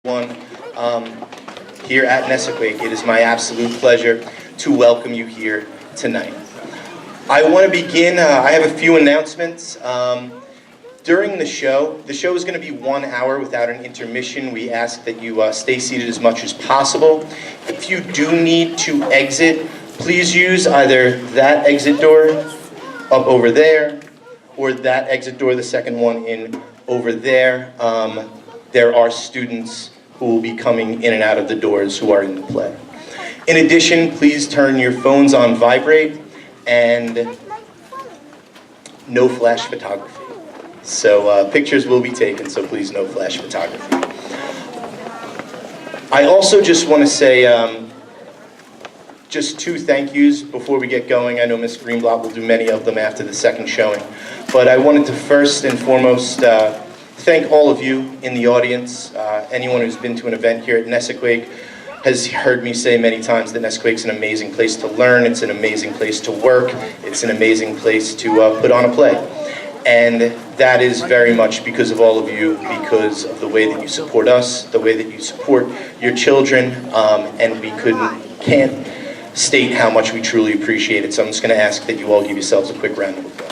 One, here at Nesaquake. It is my absolute pleasure to welcome you here tonight. I want to begin, I have a few announcements. During the show is going to be 1 hour without an intermission. We ask that you stay seated as much as possible. If you do need to exit, please use either that exit door up over there, or that exit door, the second one in over there. There are students who will be coming in and out of the doors who are in the play. In addition, please turn your phones on vibrate and no flash photography. So pictures will be taken, so please no flash photography. I also just want to say just 2 thank yous before we get going. I know Ms. Greenblatt will do many of them after the second showing. But I wanted to first and foremost thank all of you in the audience. Anyone who's been to an event here at Nesaquake has heard me say many times that Nesaquake's an amazing place to learn, it's an amazing place to work, it's an amazing place to put on a play. And that is very much because of all of you, because of the way that you support us, the way that you support your children, and we can't state how much we truly appreciate it. So I'm just going to ask that you all give yourselves a quick round of applause.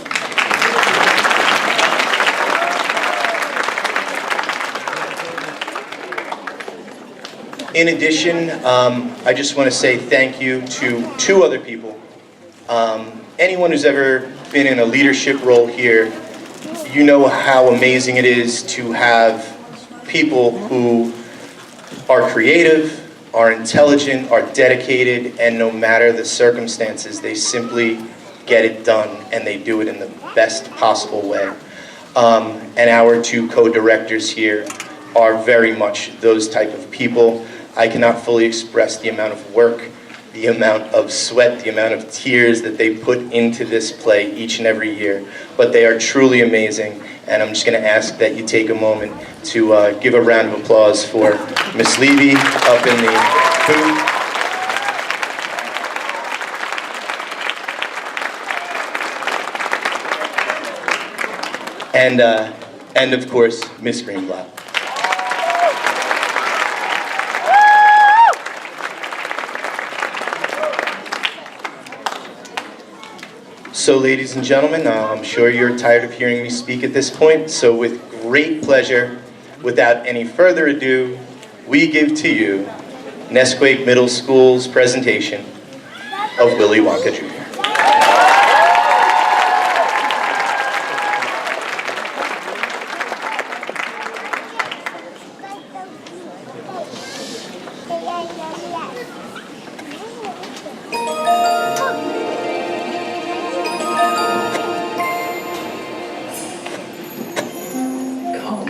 In addition, I just want to say thank you to 2 other people. Anyone who's ever been in a leadership role here, you know how amazing it is to have people who are creative, are intelligent, are dedicated, and no matter the circumstances, they simply get it done, and they do it in the best possible way. And our 2 co-directors here are very much those type of people. I cannot fully express the amount of work, the amount of sweat, the amount of tears that they put into this play each and every year. But they are truly amazing, and I'm just going to ask that you take a moment to give a round of applause for Miss Levy up in the booth. And of course, Miss Greenblatt. So ladies and gentlemen, I'm sure you're tired of hearing me speak at this point, so with great pleasure, without any further ado, we give to you Nesaquake Middle School's presentation of Willy Wonka Jr.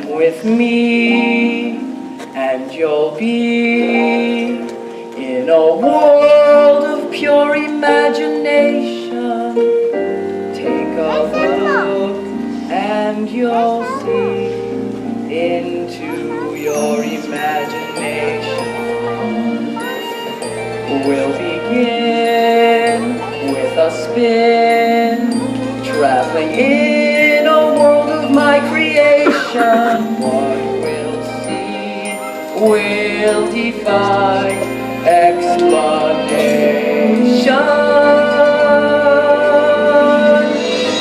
With me, and you'll be in a world of pure imagination. Take a look, and you'll see into your imagination. We'll begin with a spin, traveling in a world of my creation. What we'll see will defy explanation.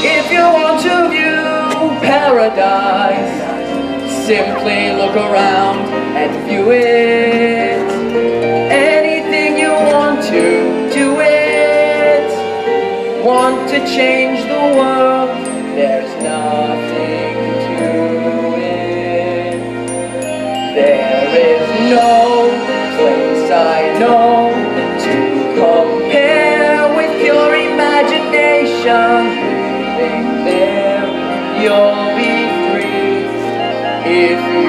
If you want to view paradise, simply look around and view it. Anything you want to, do it. Want to change the world, there's nothing to it. There is no place I know to compare with your imagination. Living there, you'll be free if you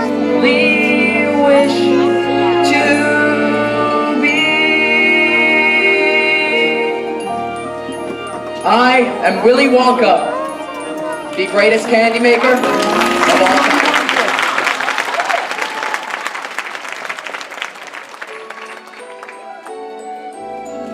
truly wish to be. I am Willy Wonka, the greatest candy maker of all time.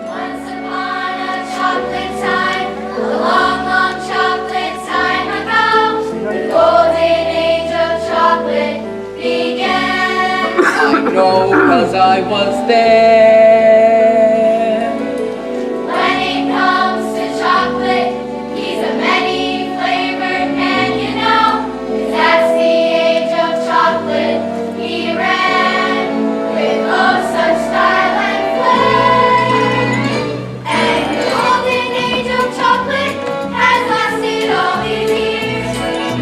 Once upon a chocolate time, a long, long chocolate time ago, the golden age of chocolate began. No, 'cause I was there. When it comes to chocolate, he's a many-flavored man, you know. 'Cause that's the age of chocolate he ran, with oh such style and flair. And the golden age of chocolate has lasted all these years.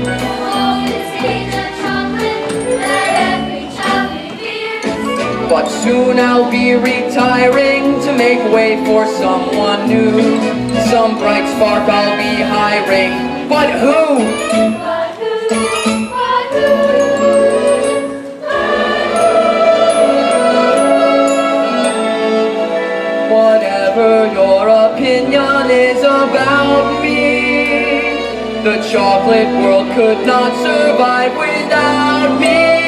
The golden age of chocolate that every child reveres. But soon I'll be retiring to make way for someone new. Some bright spark I'll be hiring. But who? But who? Whatever your opinion is about me, the chocolate world could not survive without me.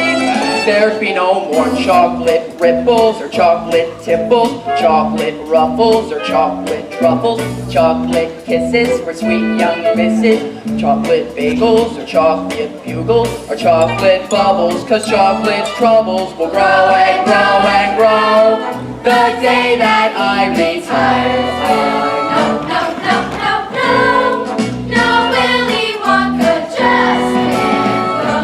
There'd be no more chocolate ripples or chocolate tipples, chocolate ruffles or chocolate truffles, chocolate kisses for sweet young misses, chocolate bagels or chocolate bugles or chocolate bubbles, 'cause chocolate's troubles will grow and grow and grow the day that I retire. No, no, no, no, no. No, Willy Wonka just can't go.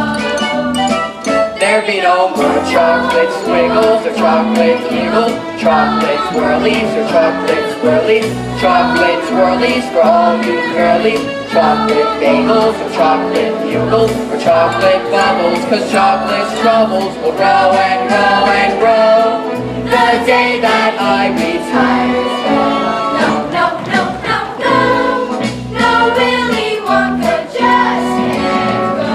There'd be no more chocolate squiggles or chocolate eagles, chocolate swirlies or chocolate swirlies, chocolate swirlies for all you girlies, chocolate bagels or chocolate bugles or chocolate bubbles, 'cause chocolate's troubles will grow and grow and grow the day that I retire. No, no, no, no, no. No, Willy Wonka just can't go.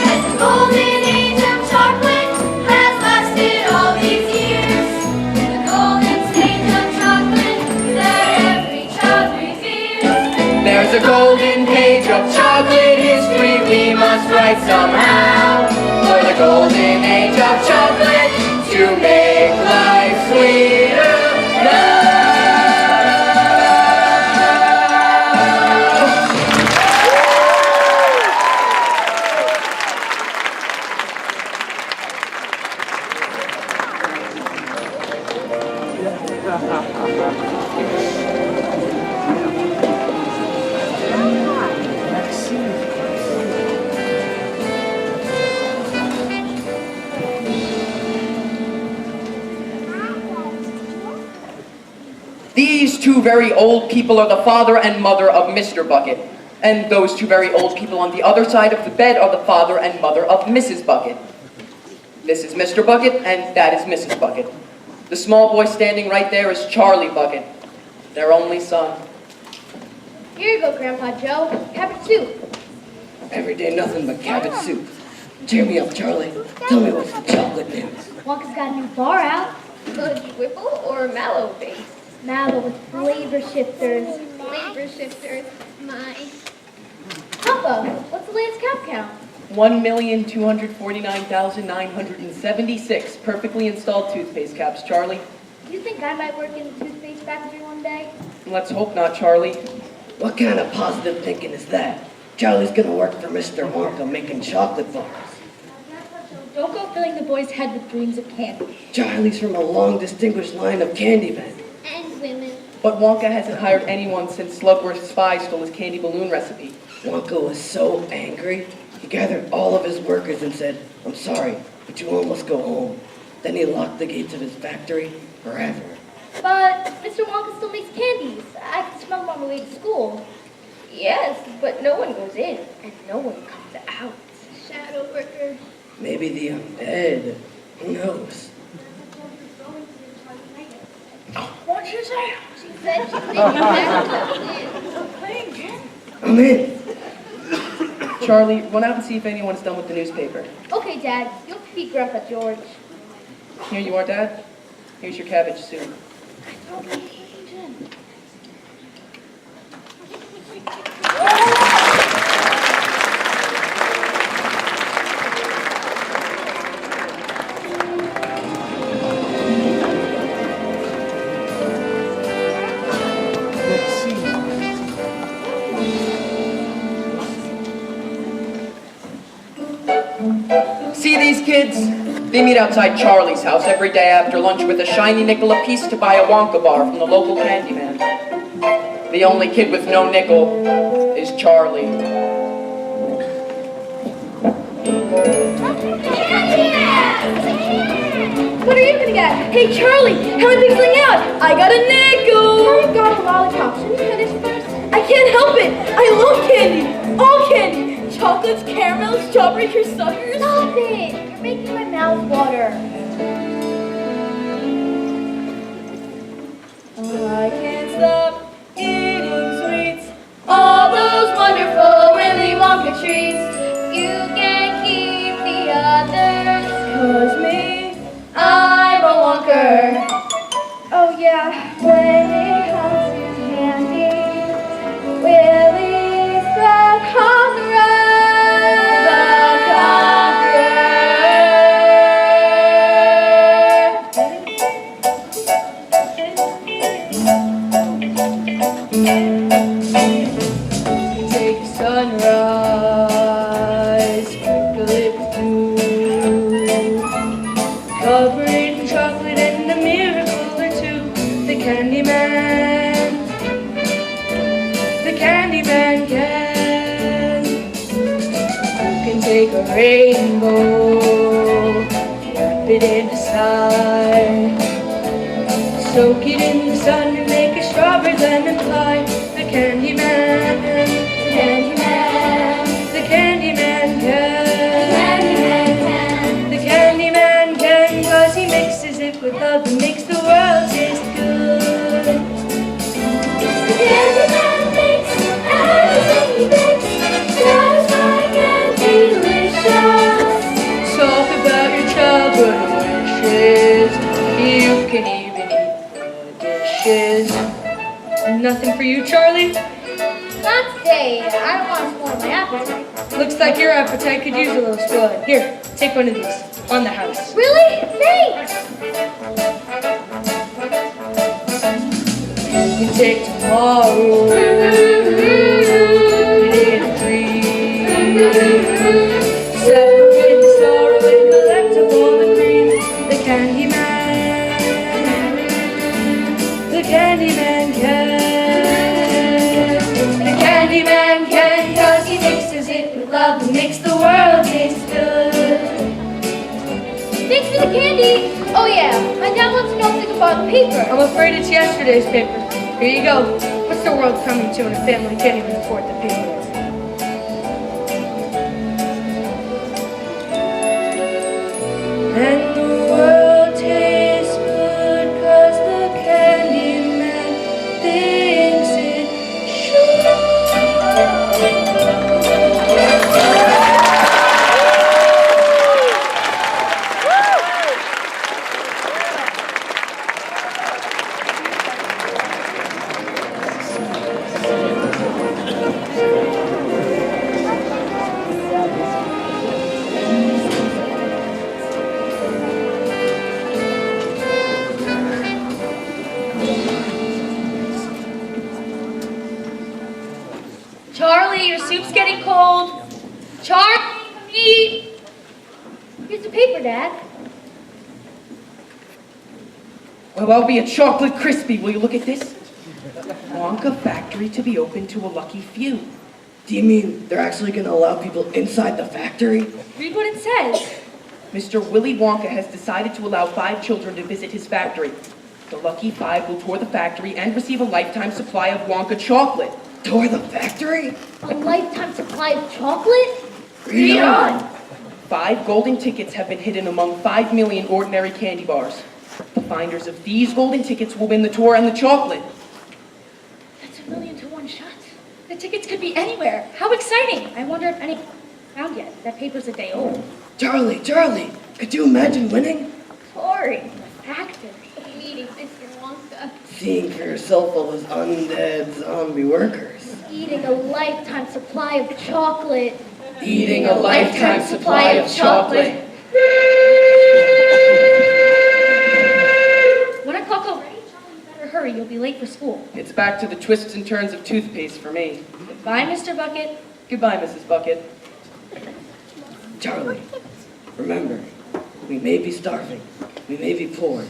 As the golden age of chocolate has lasted all these years, the golden stage of chocolate that every child reveres. There's a golden page of chocolate history we must write somehow, for the golden age of chocolate to make life sweeter now. These two very old people are the father and mother of Mr. Bucket. And those two very old people on the other side of the bed are the father and mother of Mrs. Bucket. This is Mr. Bucket, and that is Mrs. Bucket. The small boy standing right there is Charlie Bucket, their only son. Here you go, Grandpa Joe. Cabbage soup. Every day nothing but cabbage soup. Cheer me up, Charlie. Tell me what's the chocolate news. Wonka's got a new bar out. Fudge whipple or mallow base? Mallow with flavor shifters. Flavor shifters. My. Papa, what's the latest cap count? 1,249,976 perfectly installed toothpaste caps, Charlie. Do you think I might work in the toothpaste factory one day? Let's hope not, Charlie. What kind of positive thinking is that? Charlie's gonna work for Mr. Wonka making chocolate bars. Don't go filling the boy's head with dreams of candy. Charlie's from a long distinguished line of candy men. And women. But Wonka hasn't hired anyone since Slugworth's spy stole his candy balloon recipe. Wonka was so angry, he gathered all of his workers and said, "I'm sorry, but you all must go home." Then he locked the gates of his factory forever. But Mr. Wonka still makes candies. I can smell them on the way to school. Yes, but no one goes in and no one comes out. Shadow worker. Maybe the undead. Who knows? What'd she say? She said she's thinking back. I'm in. Charlie, run out and see if anyone's done with the newspaper. Okay, Dad. You'll feed Grandpa George. Here you are, Dad. Here's your cabbage soup. See these kids? They meet outside Charlie's house every day after lunch with a shiny nickel apiece to buy a Wonka bar from the local candy man. The only kid with no nickel is Charlie. What are you gonna get? Hey, Charlie, how are things going out? I got a nickel. I got a lollipop. Shouldn't you finish first? I can't help it. I love candy. All candy. Chocolates, caramels, strawberries, your suckers. Stop it. You're making my mouth water. I can't stop eating sweets. All those wonderful Willy Wonka treats. You can keep the others. 'Cause me, I'm a Wonker. Oh yeah, when it comes to candy, Willy's the conqueror. take sunrise, sprinkle it with dew, cover it in chocolate and a miracle or two. The Candy Man can. You can take a rainbow, wrap it in the sky, soak it in the sun and make a strawberry lemon pie. The Candy Man, Candy Man, the Candy Man can. Candy Man can. The Candy Man can, 'cause he mixes it with love and makes the world taste good. The Candy Man makes everything he makes satisfying and delicious. Talk about your childhood wishes. You can even eat the dishes. Nothing for you, Charlie? Not today. I don't want to spoil my appetite. Looks like your appetite could use a little spoiling. Here, take one of these. On the house. Really? Thanks. You can take tomorrow. Put it in a dream. Separate the sorrow and collect up all the cream. The Candy Man. The Candy Man can. The Candy Man can, 'cause he mixes it with love and makes the world taste good. Thanks for the candy. Oh yeah, my dad wants to know if they can borrow the paper. I'm afraid it's yesterday's paper. Here you go. What's the world coming to when a family can't even afford the paper? And the world tastes good 'cause the Candy Man thinks it should. Charlie, your soup's getting cold. Charlie, come eat. Here's the paper, Dad. Well, I'll be a chocolate crispy. Will you look at this? Wonka factory to be open to a lucky few. Do you mean they're actually going to allow people inside the factory? Read what it says. Mr. Willy Wonka has decided to allow 5 children to visit his factory. The lucky 5 will tour the factory and receive a lifetime supply of Wonka chocolate. Tour the factory? A lifetime supply of chocolate? Read on. 5 golden tickets have been hidden among 5 million ordinary candy bars. The finders of these golden tickets will win the tour and the chocolate. That's 1,000,000 to 1 shot. The tickets could be anywhere. How exciting. I wonder if any found yet. That paper's a day old. Charlie, could you imagine winning? Touring the factory. Meeting Mr. Wonka. Seeing for yourself all those undead zombie workers. Eating a lifetime supply of chocolate. Eating a lifetime supply of chocolate. 1 o'clock already? Charlie, you better hurry. You'll be late for school. It's back to the twists and turns of toothpaste for me. Goodbye, Mr. Bucket. Goodbye, Mrs. Bucket. Charlie, Remember, we may be starving, we may be poor,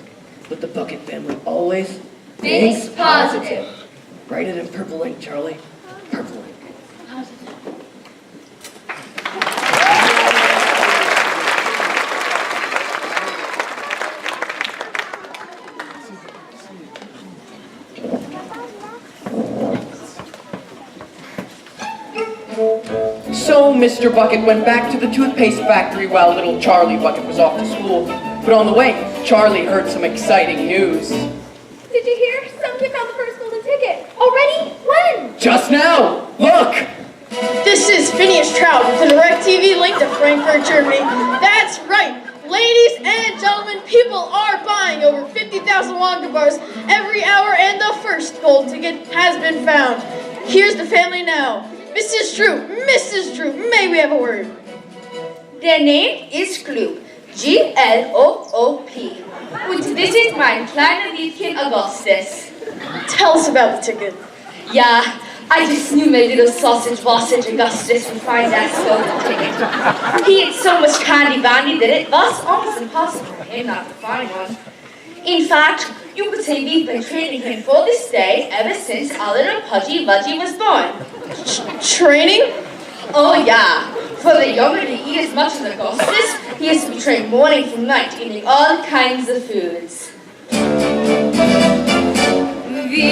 but the Bucket family always Thinks positive. Write it in purple ink, Charlie. Purple ink. So Mr. Bucket went back to the toothpaste factory while little Charlie Bucket was off to school. But on the way, Charlie heard some exciting news. Did you hear? Somebody found the first golden ticket. Already? When? Just now! Look! This is Phineas Trout with the DirecTV link to Frankfurt, Germany. That's right. Ladies and gentlemen, people are buying over 50,000 Wonka bars every hour, and the first gold ticket has been found. Here's the family now. Mrs. Drew, may we have a word? Der name is Gloop, Gloop. Und this is mein kleiner Liebchen Augustus. Tell us about the ticket. Yeah, I just knew my little sausage Augustus would find that golden ticket. He ate so much candy bandy that it was almost impossible for him not to find one. In fact, you could say we've been training him for this day ever since our little Pudgy Wudgy was born. Training? Oh yeah, for the younger to eat as much as Augustus, he has to be trained morning from night, eating all kinds of foods. We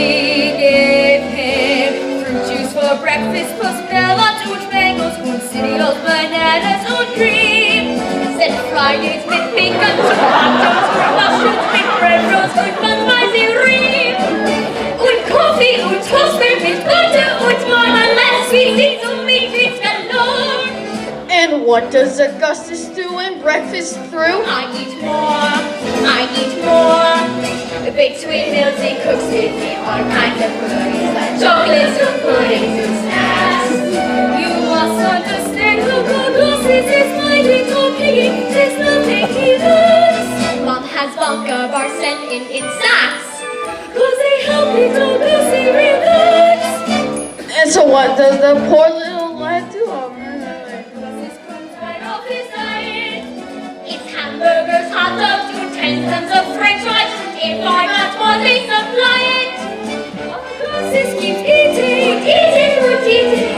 gave him fruit juice for breakfast, plus melons und mangoes und cereals, bananas und cream. Then fried eggs with bacon, tomatoes, mushrooms with bread rolls, und Mann-Weiße-Riem. Und Coffee und Toaster mit Butter und Marmalade, sweet things und meat galore. And what does Augustus do in breakfast through? I eat more. Baked sweet meals and cooks with me all kinds of goodies like chocolates and puddings and snacks. You must understand Augustus is my little piggy. There's nothing he loves. Mom has Wonka bars sent in sacks, 'cause they help little Goosey relax. And so what does the poor little lad do? Augustus comes right off his diet. It's hamburgers, hot dogs, and 10 tons of french fries. If I got what they supply it, Augustus keeps eating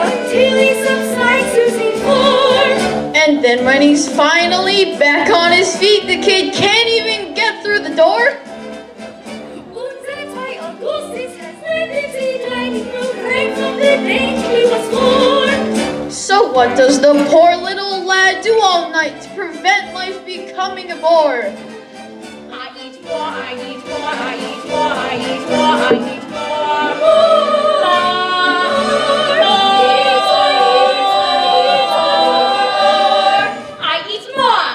until he subsides losing form. And then when he's finally back on his feet, the kid can't even get through the door? Und that's why Augustus has lived in the dining room right from the day he was born. So what does the poor little lad do all night to prevent life becoming a bore? I eat more, I eat more, I eat more, I eat more, I eat more. I eat more.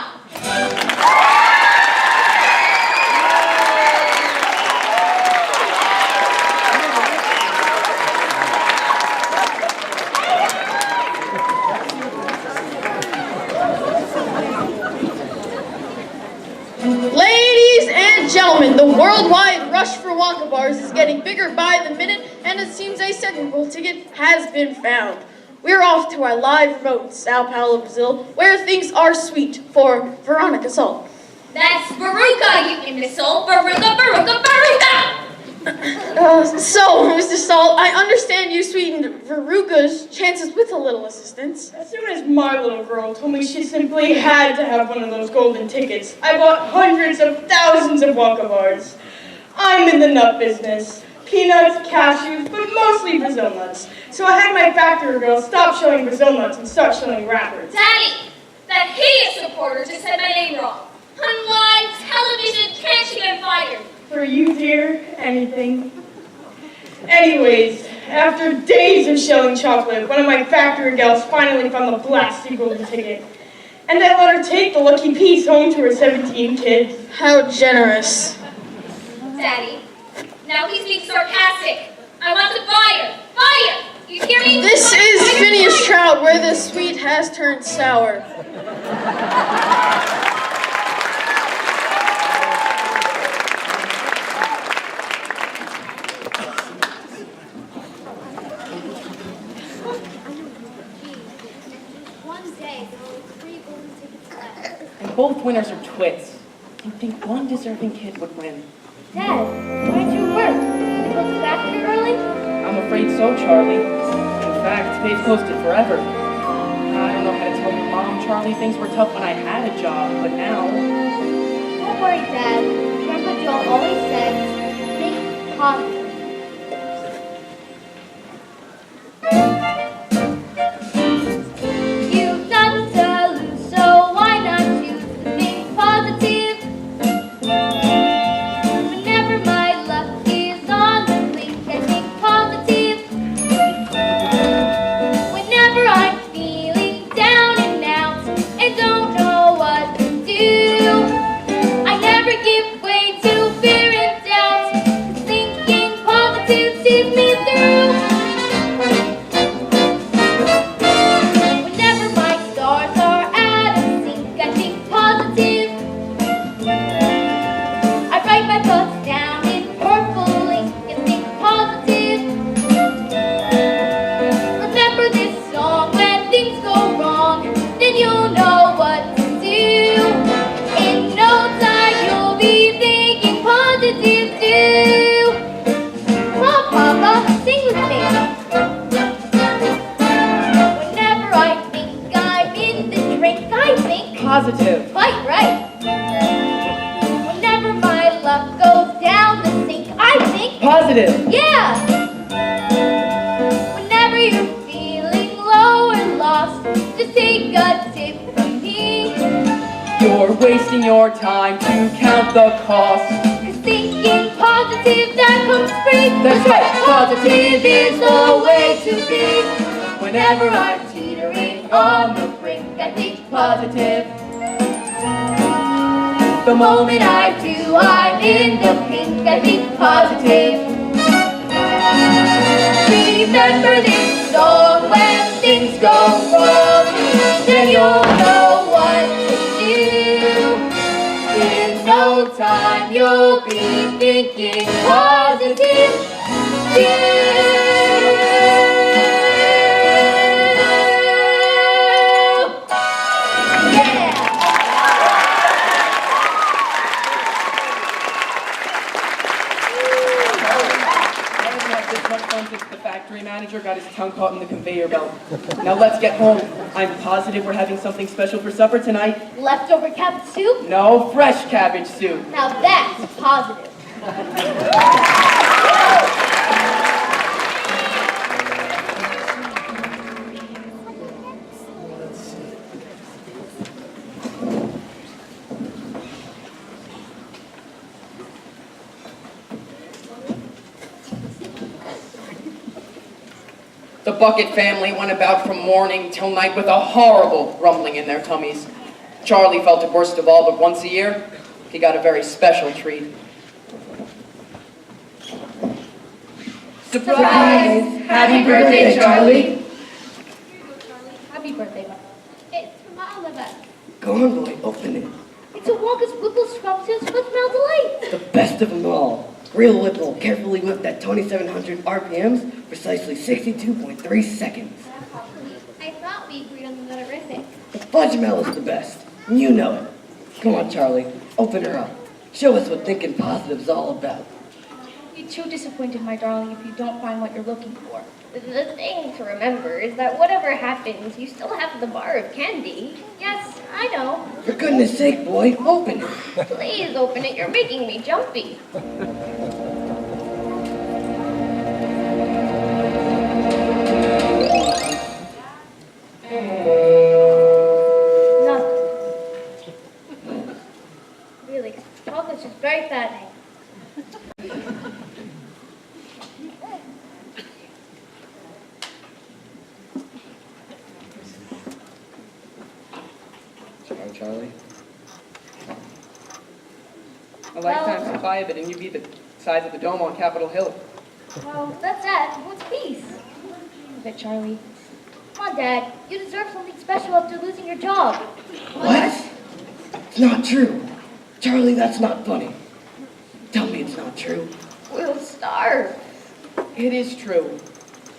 Ladies and gentlemen, the worldwide rush for Wonka bars is getting bigger by the minute, and it seems a second gold ticket has been found. We're off to our live remote in Sao Paulo, Brazil, where things are sweet for Veronica Salt. That's Baruka, you imbecile. Baruka, Baruka, Baruka! So, Mr. Salt, I understand you sweetened Veruca's chances with a little assistance. As soon as my little girl told me she simply had to have one of those golden tickets, I bought hundreds of thousands of Wonka bars. I'm in the nut business. Peanuts, cashews, but mostly Brazil nuts. So I had my factory girl stop showing Brazil nuts and start showing wrappers. Daddy, that hideous reporter just said my name wrong. On live television, can't you get fired? For you, dear, anything. Anyways, after days of shelling chocolate, one of my factory gals finally found the blasted golden ticket. And I let her take the lucky piece home to her 17 kids. How generous. Daddy, now he's being sarcastic. I want to fire. Fire! You hear me? This is Phineas Trout, where the sweet has turned sour. One day, there were 3 golden tickets left. both winners are twits. You'd think one deserving kid would win. Dad, why'd you work? Did you go to the factory early? I'm afraid so, Charlie. In fact, they've closed it forever. I don't know how to tell your mom, Charlie. Things were tough when I had a job, but now... Don't worry, Dad. Remember Joe always said, think positive. You've none to lose, so why not choose to think positive? Whenever my luck is on the blink, I think positive. Whenever I'm feeling down and out and don't know what to do, I never give way to fear and doubt, 'cause thinking positive sees me through. Whenever my stars are out of sync, I think positive. I write my thoughts down in purple ink and think positive. Remember this song: when things go wrong, then you'll know what to do. In no time you'll be thinking positive too. Come on, Papa, sing with me. Whenever I think I'm in the drink, I think Positive. quite right. Whenever my luck goes down the sink, I think Positive. yeah. Whenever you're feeling low or lost, just take a tip from me. You're wasting your time to count the cost. 'Cause thinking positive, that comes free. That's right. Positive is the way to be. Whenever I'm teetering on the brink, I think positive. The moment I do, I'm in the pink, I think positive. Remember this song: when things go wrong, then you'll know what to do. In no time you'll be thinking positive Yeah! I haven't had this much fun since the factory manager got his tongue caught in the conveyor belt. Now let's get home. I'm positive we're having something special for supper tonight. Leftover cabbage soup? No, fresh cabbage soup. Now that's positive. The Bucket family went about from morning till night with a horrible rumbling in their tummies. Charlie felt it worst of all, but once a year, he got a very special treat. Surprise! Happy birthday, Charlie! Happy birthday, Mom. It's from all of us. Go on, boy, open it. It's a Wonka's Whipple Scrumptious with Smell Delight. The best of them all. Real Whipple, carefully whipped at 2,700 RPMs, precisely 62.3 seconds. I thought we agreed on the letterific. The fudge is the best. You know it. Come on, Charlie. Open her up. Show us what thinking positive's all about. I'll be too disappointed, my darling, if you don't find what you're looking for. The thing to remember is that whatever happens, you still have the bar of candy. Yes, I know. For goodness sake, boy, open it. Please open it. You're making me jumpy. Nothing. Really, chocolate's just very fattening. Charlie? A lifetime supply of it, and you'd be the size of the dome on Capitol Hill. Well, that's that. What's peace? But Charlie, come on, Dad. You deserve something special after losing your job. What? It's not true. Charlie, that's not funny. Tell me it's not true. We'll starve. It is true,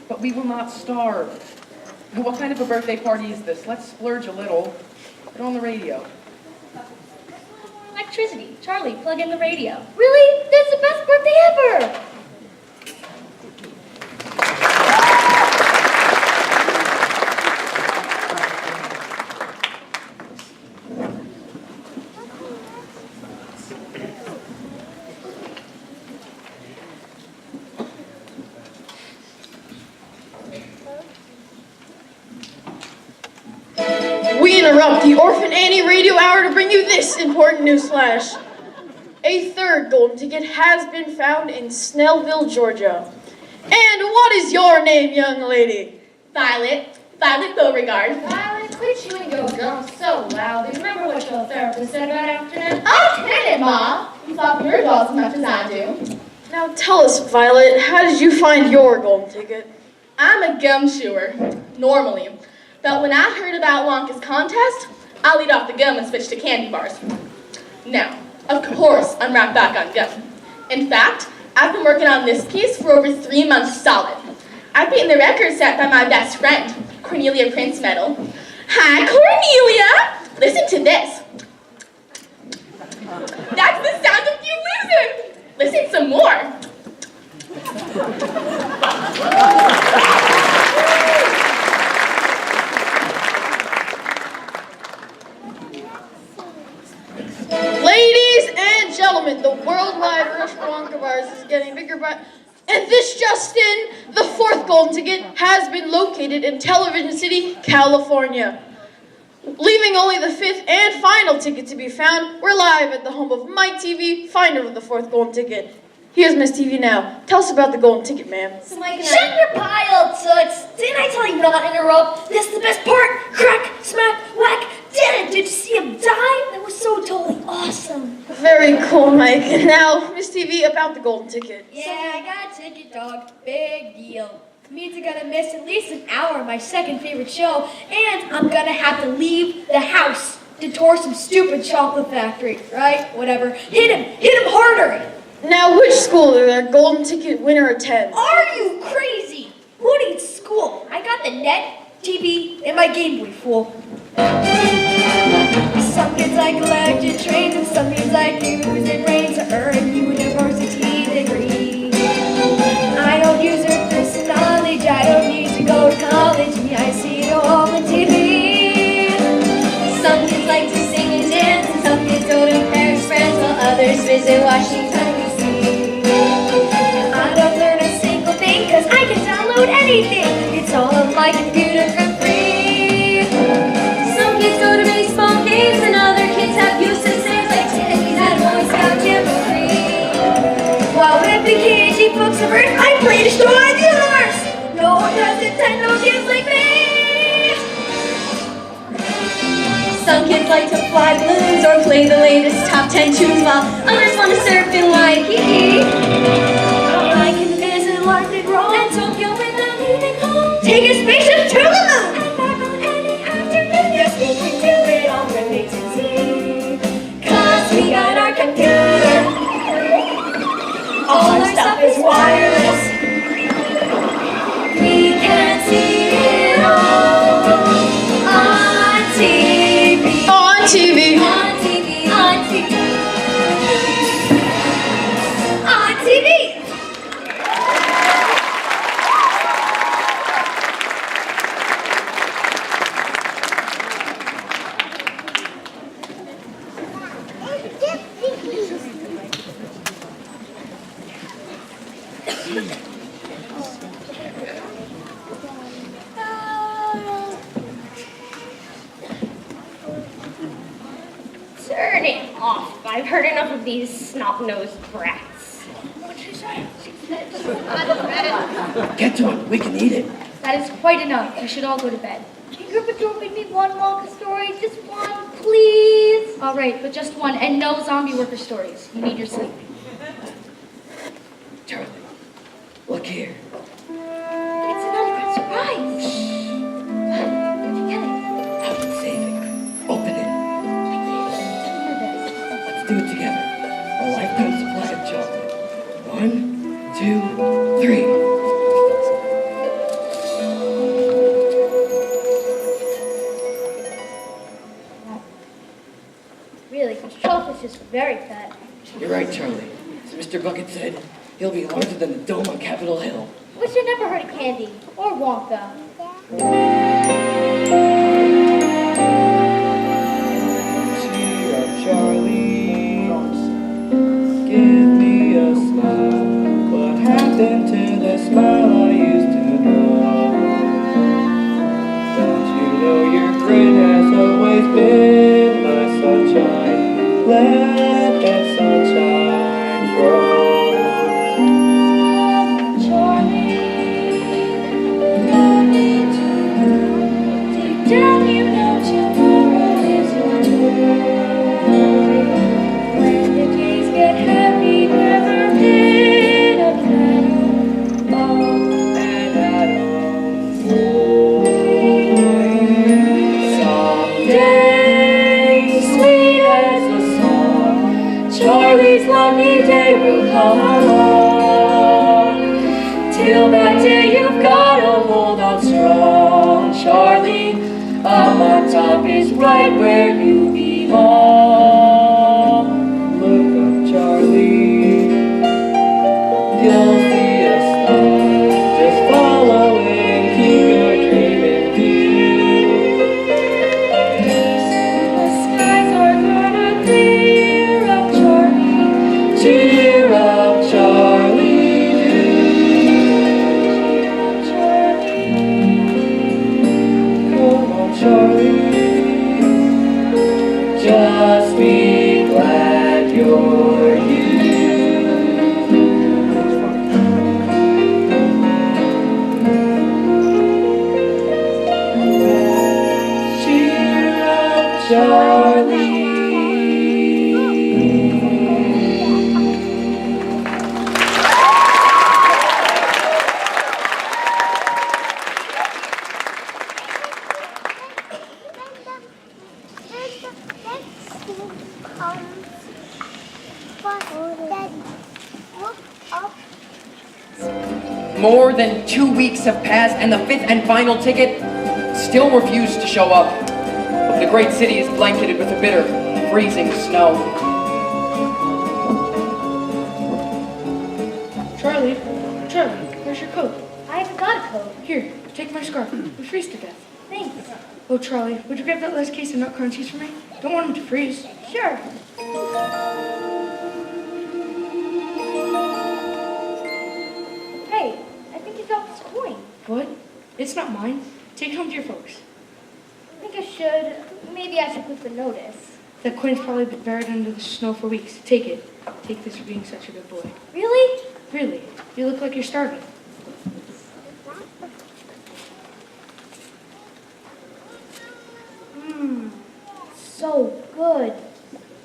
but we will not starve. What kind of a birthday party is this? Let's splurge a little. Put it on the radio. electricity. Charlie, plug in the radio. Really? That's the best birthday ever! We interrupt the Orphan Annie Radio Hour to bring you this important news flash. A third golden ticket has been found in Snellville, Georgia. And what is your name, young lady? Violet. Violet Beauregard. Violet, quit chewing your gum so loud. Remember what your therapist said about afternoon? Oh, get it, Ma. You love your dolls as much as I do. Now tell us, Violet, how did you find your golden ticket? I'm a gum chewer, normally. But when I heard about Wonka's contest, I lead off the gum and switch to candy bars. Now, of course, I'm right back on gum. In fact, I've been working on this piece for over 3 months solid. I've beaten the record set by my best friend, Cornelia Prince Medal. Hi, Cornelia! Listen to this. That's the sound of you losing. Listen some more. Ladies and gentlemen, the worldwide rush for Wonka bars is getting bigger, and this just in, the fourth golden ticket has been located in Television City, California. Leaving only the fifth and final ticket to be found, we're live at the home of Mike TV, finder of the fourth golden ticket. Here's Miss TV now. Tell us about the golden ticket, ma'am. So Mike and Shut your pile, toots! Didn't I tell you not to interrupt? This is the best part! Crack, smack, whack! Did you see him die? That was so totally awesome. Very cool, Mike. And now, Miss TV, about the golden ticket. Yeah, I got a ticket, dog. Big deal. Means I'm gonna miss at least an hour of my second favorite show, and I'm gonna have to leave the house to tour some stupid chocolate factory, right? Whatever. Hit him harder! Now, which school did our golden ticket winner attend? Are you crazy? Who needs school? I got the net, TV, and my Game Boy, fool. Some kids like electric trains, and some kids like using brains to earn a university degree. I don't use it for some knowledge, I don't need to go to college, me, I see it all on TV. Some kids like to sing and dance, and some kids go to Paris, France, while others visit Washington, D.C. I don't learn a single thing, cause I can download anything. It's all on my computer for free. Some kids go to baseball games, and other kids have useless things like tennis at Boy Scout Jamboree. While ripping candy books of Earth, I play Destroy the Universe. No one does Nintendo games like me. Some kids like to fly balloons or play the latest top 10 tunes, while others want to surf in Waikiki. I can visit London, Rome, and Tokyo without leaving home. Take a spaceship to the moon. And back on any afternoon, yes, we can do it on the latency. Cause we got our computer. All our stuff is wireless. We can see it all on TV. On TV. On TV. On TV. On TV. Turn it off. I've heard enough of these snot-nosed brats. What'd she say? Get to it. We can eat it. That is quite enough. We should all go to bed. Can Gryffindor read me one Wonka story? Just one, please? All right, but just one, and no zombie worker stories. You need your sleep. Charlie, look here. It's an elaborate surprise. What? Where'd you get it? I've been saving. Open it. Let's do it together. A lifetime supply of chocolate. 1, 2, 3. Really, Chocolate's just very fat. You're right, Charlie. As Mr. Bucket said, he'll be larger than the dome on Capitol Hill. Wish I never heard of Candy or Wonka. Cheer up, Charlie. Give me a smile. What happened to the smile I used to know? Don't you know your grin has always been my sunshine? Let that sunshine grow. Down, you know tomorrow is your turn. When the days get heavy, never hit a pedal. And I someday, sweet as a song, Charlie's lucky day will come along. Till that day, you've got to hold on strong, Charlie. Up on top is right where you belong. Look up, Charlie. You'll see a star. Just follow it and keep your dream in view. The skies are gonna clear up, Charlie. Cheer up, Charlie. Come on, Charlie. Just be glad you're you. Cheer up, Charlie. More than 2 weeks have passed, and the fifth and final ticket still refused to show up. The great city is blanketed with a bitter, freezing snow. Charlie, where's your coat? I haven't got a coat. Here, take my scarf. We freeze to death. Thanks. Oh, Charlie, would you grab that last case of nut crunchies for me? Don't want them to freeze. Sure. Hey, I think you dropped this coin. What? It's not mine. Take it home to your folks. I think I should. Maybe I should put the notice. That coin's probably been buried under the snow for weeks. Take it. Take this for being such a good boy. Really? Really? You look like you're starving. So good.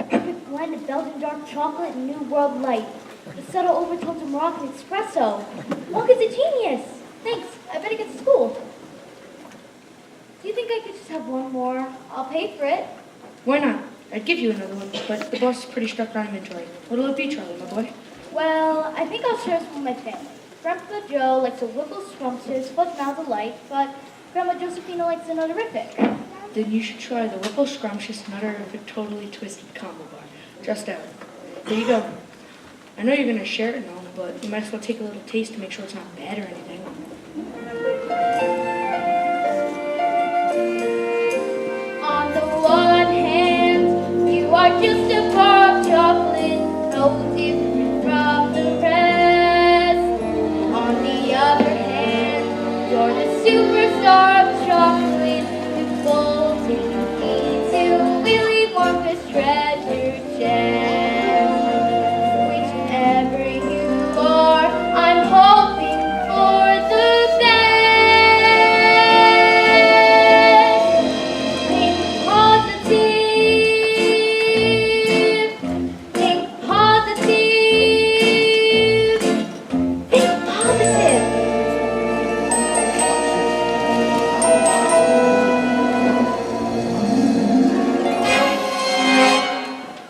Perfect blend of Belgian dark chocolate and New World light. The subtle overtones of Moroccan espresso. Wonka's a genius. Thanks. I better get to school. Do you think I could just have one more? I'll pay for it. Why not? I'd give you another one, but the boss is pretty strict on inventory. What'll it be, Charlie, my boy? Well, I think I'll share some with my family. Grandpa Joe likes a Whipple Scrumptious, Fudge Malva Light, but Grandma Josephina likes a Nutterific. Then you should try the Whipple Scrumptious Nutterific Totally Twisted Combo Bar. Just out. There you go. I know you're going to share it and all, but you might as well take a little taste to make sure it's not bad or anything. On the one hand, you are just a bar of chocolate, no different from the rest. On the other hand, you're the superstar of chocolate, defaulting into Willy Wonka's treasure chest. Whichever you are, I'm hoping for the best. Think positive. Think positive. Think positive.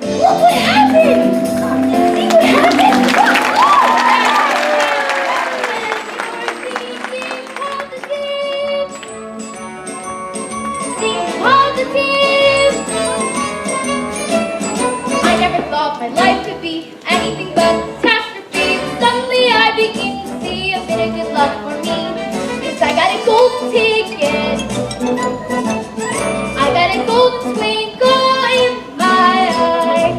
Look what happened! See what happened? Think positive! catastrophe. Suddenly I begin to see a bit of good luck for me. 'Cause I got a golden ticket. I got a golden twinkle in my eye.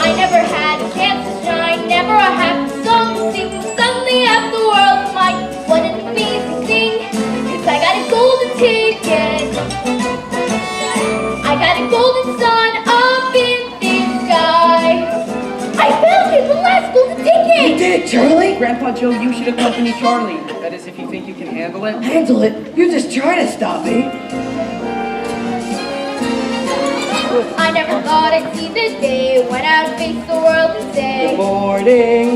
I never had a chance to shine, never a happy song to sing. Suddenly half the world's mine. What an amazing thing. 'Cause I got a golden ticket. I got a golden sun up in the sky. I found it, the last golden ticket! You did it, Charlie! Grandpa Joe, you should accompany Charlie. That is, if you think you can handle it. Handle it? You're just trying to stop me. I never thought I'd see the day when I'd face the world and say, Good morning.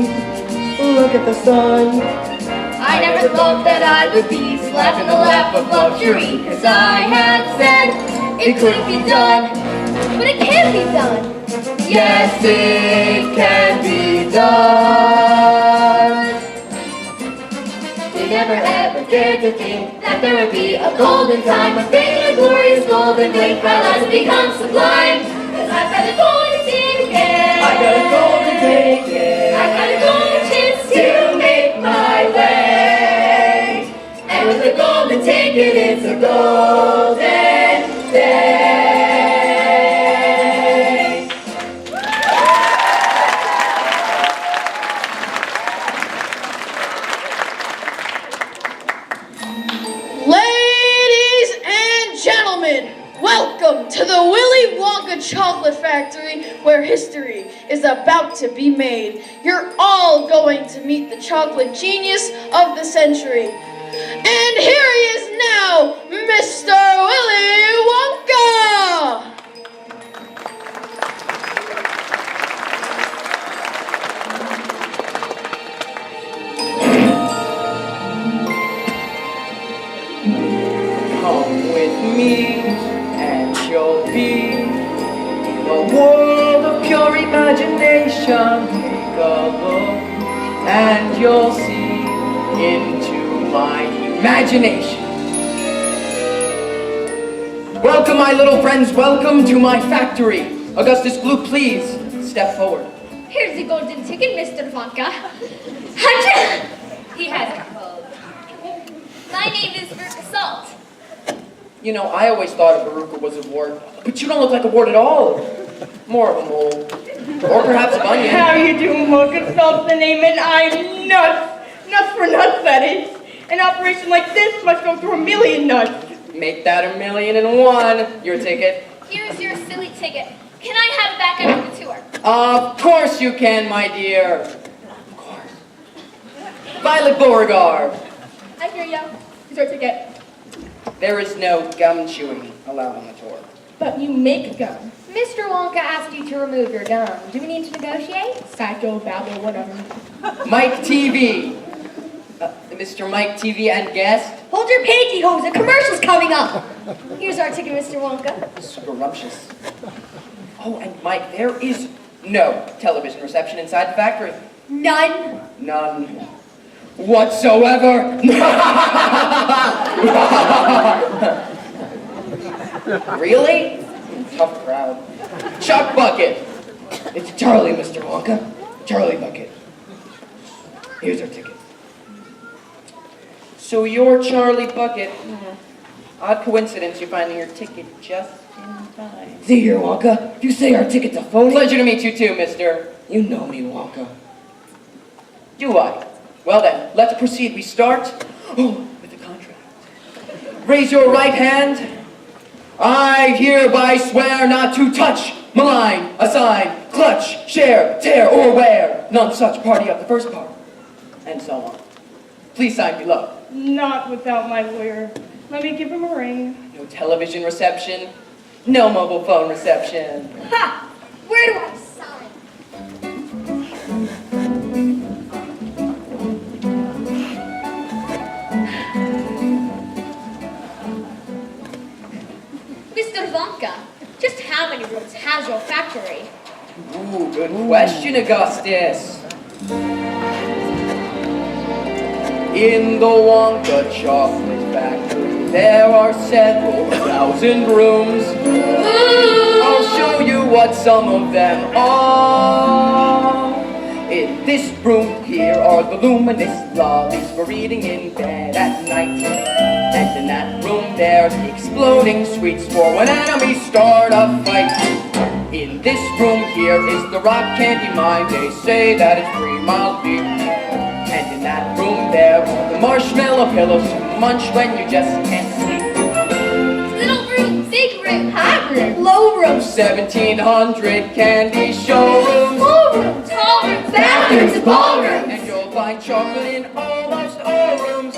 Look at the sun. I never thought that I would be slapped in the lap of luxury. 'Cause I had said it couldn't be done, but it can be done. Yes, it can be done. We never ever dared to think that there would be a golden time, a fading, a glorious golden blink, our lives become sublime. 'Cause I've got a golden ticket. I got a golden ticket. I got a golden chance to make my way. And with a golden ticket, it's a golden day. Ladies and gentlemen, welcome to the Willy Wonka Chocolate Factory, where history is about to be made. You're all going to meet the chocolate genius of the century. And here he is now, Mr. Willy Wonka! Come with me and you'll be in a world of pure imagination. Take a look and you'll see into my imagination. Welcome, my little friends, welcome to my factory. Augustus Blue, please step forward. Here's the golden ticket, Mr. Wonka. Hacha! He has a cold. My name is Veruca Salt. You know, I always thought a Veruca was a wart, but you don't look like a wart at all. More of a mole. Or perhaps a bunion. How you doing, Wonka? Spelled the name, and I'm nuts. Nuts for nuts, that is. An operation like this must go through a million nuts. Make that 1,000,001. Your ticket. Here's your silly ticket. Can I have it back after the tour? Of course you can, my dear. Of course. Violet Beauregard. I hear you. Here's your ticket. There is no gum chewing allowed on the tour. But you make gum. Mr. Wonka asked you to remove your gum. Do we need to negotiate? Psycho, babble, whatever. Mike TV. Mr. Mike TV and guest. Hold your pantyhose. A commercial's coming up. Here's our ticket, Mr. Wonka. Scrumptious. Oh, and Mike, there is no television reception inside the factory. None. None whatsoever. Really? Tough crowd. Chuck Bucket. It's Charlie, Mr. Wonka. Charlie Bucket. Here's our ticket. So you're Charlie Bucket. Odd coincidence you're finding your ticket just in time. See here, Wonka. You say our ticket's a phony? Pleasure to meet you too, mister. You know me, Wonka. Do I? Well then, let's proceed. We start with the contract. Raise your right hand. I hereby swear not to touch, malign, assign, clutch, share, tear, or wear none such party of the first part. And so on. Please sign below. Not without my lawyer. Let me give him a ring. No television reception. No mobile phone reception. Ha! Where do I sign? Mr. Wonka, just how many rooms has your factory? Ooh, good question, Augustus. In the Wonka Chocolate Factory, there are several thousand rooms. I'll show you what what some of them are. In this room here are the luminous lollies for eating in bed at night. And in that room there, the exploding sweets for when enemies start a fight. In this room here is the rock candy mine, they say that it's 3 miles deep. And in that room there are the marshmallow pillows to munch when you just can't sleep. Little room, big room, high room, Low room, 1700 candy showrooms. small room, tall room, bathrooms, ballrooms. And you'll find chocolate in almost all rooms.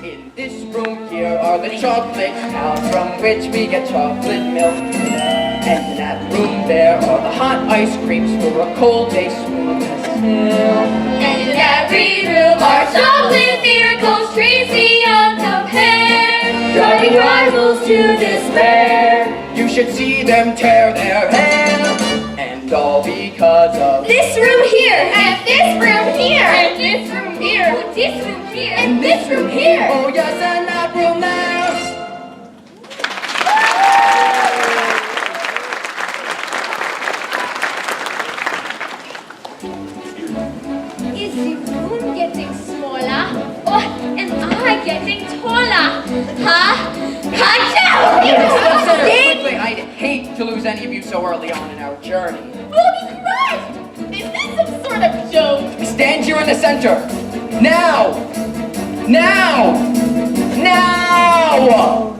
In this room here are the chocolate cows from which we get chocolate milk. And in that room there are the hot ice creams for a cold day smooth as milk. And in every room are chocolate miracles, Tracy uncompared, driving rivals to despair. You should see them tear their hair. And all because of This room here, and this room here, and this room here, and this room here, and this room here. oh yes, and that room there. Is the room getting smaller, or am I getting taller? Huh? Quickly, I'd hate to lose any of you so early on in our journey. Holy Christ! Is this some sort of joke? Stand here in the center. Now! Now! Now!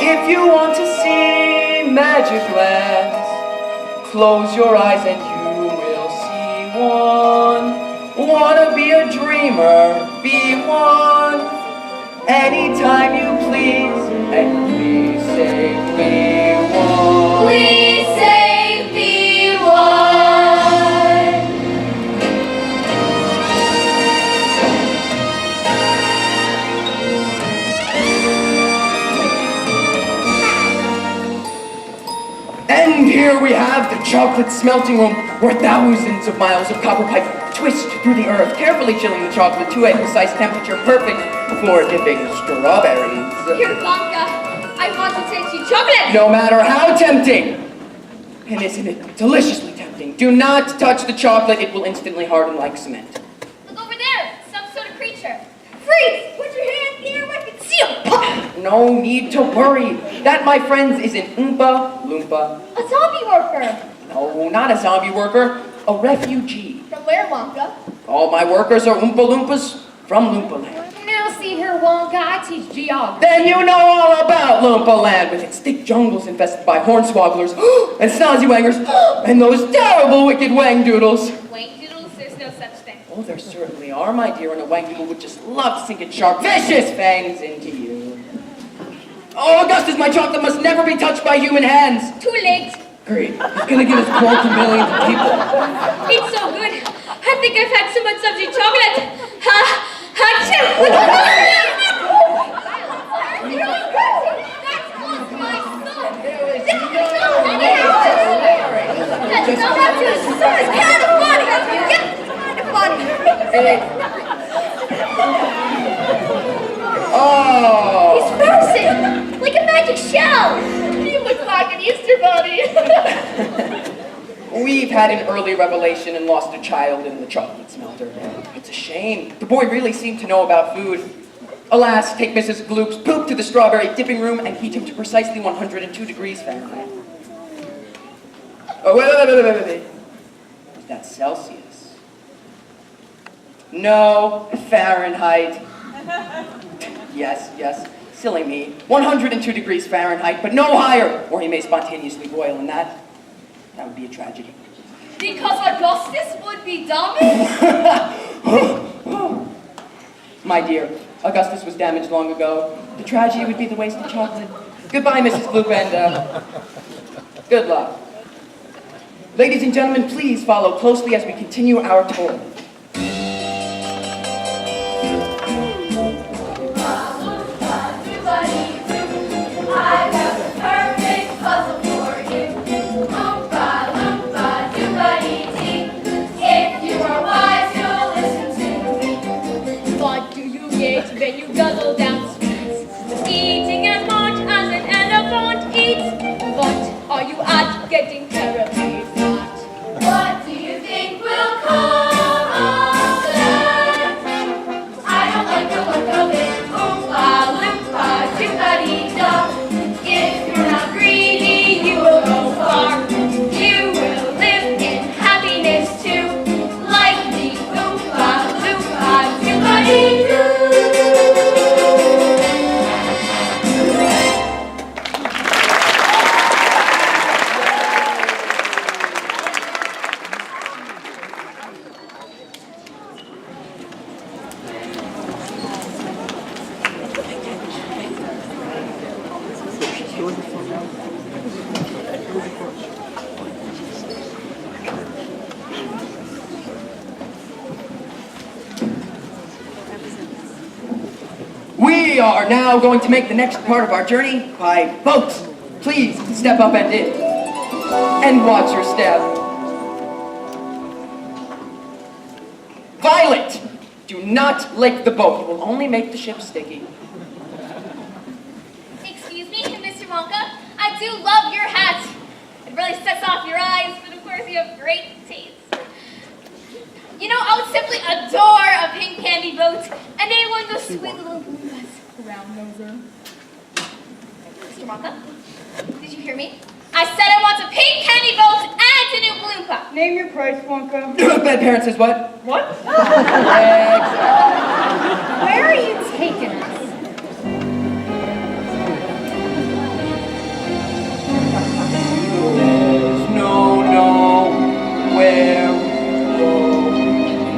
If you want to see magic lands, close your eyes and you will see one. Wanna be a dreamer, be one. Anytime you please, and please save me one. Please save me one. And here we have the chocolate smelting room, where thousands of miles of copper pipe twist through the earth, carefully chilling the chocolate to a precise temperature perfect for dipping strawberries. Here, Wonka, I want to taste you chocolate. No matter how tempting, and isn't it deliciously tempting? Do not touch the chocolate, it will instantly harden like cement. Look over there, some sort of creature. Freeze! Put your hand near where I can see him. No need to worry. That, my friends, is an Oompa Loompa. A zombie worker. No, not a zombie worker, a refugee. From where, Wonka? All my workers are Oompa Loompas from Loompa Land. Now see here, Wonka, I teach geography. Then you know all about Loompa Land, with its thick jungles infested by hornswogglers and snazzy-wangers and those terrible wicked wangdoodles. Wangdoodles, there's no such thing. Oh, there certainly are, my dear, and a wangdoodle would just love to sink its sharp, vicious fangs into you. Oh, Augustus, my chocolate must never be touched by human hands. Too late. Great, it's gonna give us quotes to millions of people. It's so good. I think I've had so much subject chocolate. Achoo! That's close to my son. That's not up to his son. It's kind of funny. It's kind of funny. Oh! He's frozen, like a magic shell. He looks like an Easter bunny. We've had an early revelation and lost a child in the chocolate smelter. It's a shame. The boy really seemed to know about food. Alas, take Mrs. Gloop's poop to the strawberry dipping room and heat him to precisely 102 degrees Fahrenheit. Oh, wait. That's Celsius. No, Fahrenheit. Yes. Silly me. 102 degrees Fahrenheit, but no higher, or he may spontaneously boil, and that would be a tragedy. Because Augustus would be dumb? My dear, Augustus was damaged long ago. The tragedy would be the waste of chocolate. Goodbye, Mrs. Gloop, and good luck. Ladies and gentlemen, please follow closely as we continue our tour. I have the perfect puzzle for you. Oompa Loompa doobity-dee. If you are wise, you'll listen to me. But then you guzzle down sweets. Eating as much as an elephant eats. But are you at getting terribly fat? What do you think will come of that? I don't like the look of it. Oompa Loompa, doobity-da. If you're not greedy, you will go far. You will live in happiness too, like the Oompa Loompa, doobity-doo. We are now going to make the next part of our journey by boat. Please step up and in. And watch your step. Violet! Do not lick the boat. You will only make the ship sticky. Excuse me, Mr. Wonka. I do love your hat. It really sets off your eyes, but of course you have great taste. You know, I would simply adore a pink candy boat and name one of those sweet little Oompas. Round noser. Mr. Wonka, did you hear me? I said I want a pink candy boat and an Oompa Loompa. Name your price, Wonka. Bad parent says what? What? Exactly. Where are you taking us? There's nowhere we go.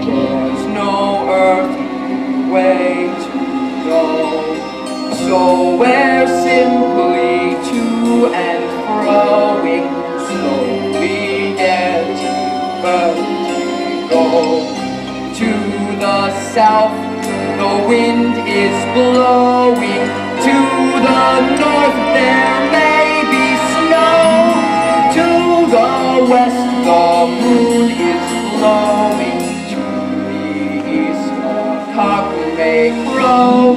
There's no earthly way to go. So we're simply to and froing, slowly getting vertigo. To the south, the wind is blowing. To the north, there may be snow. To the west, the moon is glowing. To the east, the cock may crow.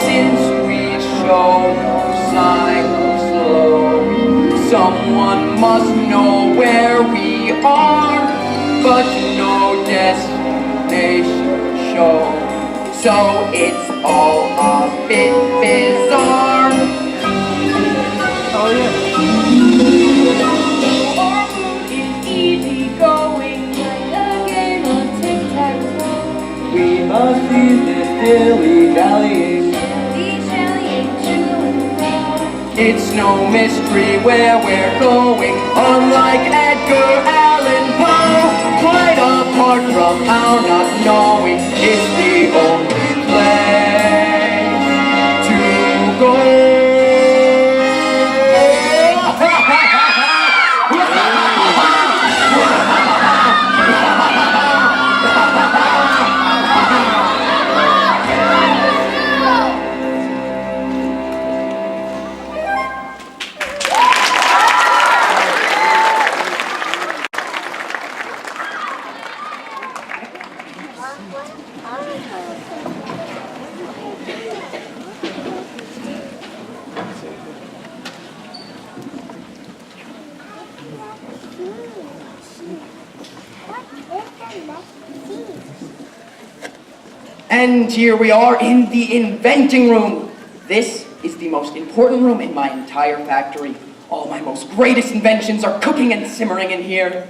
Since we show no sign of slowing, someone must know where we are, but no destination show. So it's all a bit bizarre. Oh yeah. Our route is easy going, like a game of tic-tac-toe. We must be this dilly-dallying. It's no mystery where we're going, unlike Edgar Allan Poe. Quite apart from our not knowing, it's the only place to go. And here we are in the inventing room. This is the most important room in my entire factory. All my most greatest inventions are cooking and simmering in here.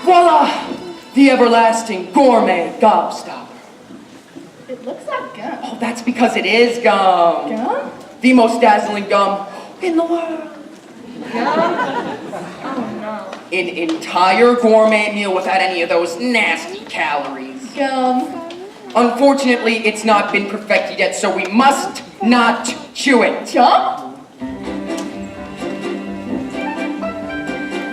Voila! The everlasting gourmet gobstopper. It looks like gum. Oh, that's because it is gum. Gum? The most dazzling gum in the world. Gum? Oh no. An entire gourmet meal without any of those nasty calories. Gum. Unfortunately, it's not been perfected yet, so we must not chew it. Gum?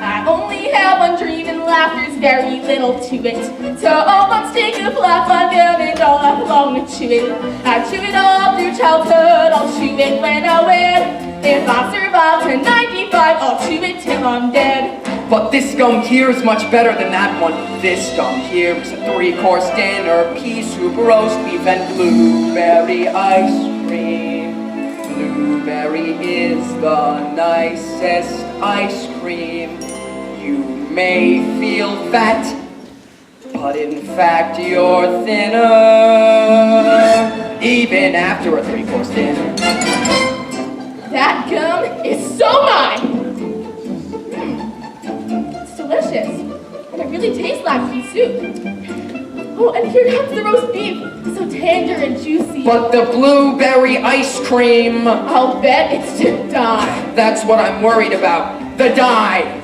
I only have one dream, and laughter's very little to it. So let's take a flap on them and all laugh along and chew it. I chew it all through childhood, I'll chew it when I win. If I survive to 95, I'll chew it till I'm dead. But this gum here is much better than that one. This gum here is a 3-course dinner, pea soup, roast beef, and blueberry ice cream. Blueberry is the nicest ice cream. You may feel fat, but in fact you're thinner, even after a 3-course dinner. That gum is so mine! It's delicious, and it really tastes like pea soup. Oh, and here comes the roast beef, so tender and juicy. But the blueberry ice cream! I'll bet it's to die. That's what I'm worried about, the die!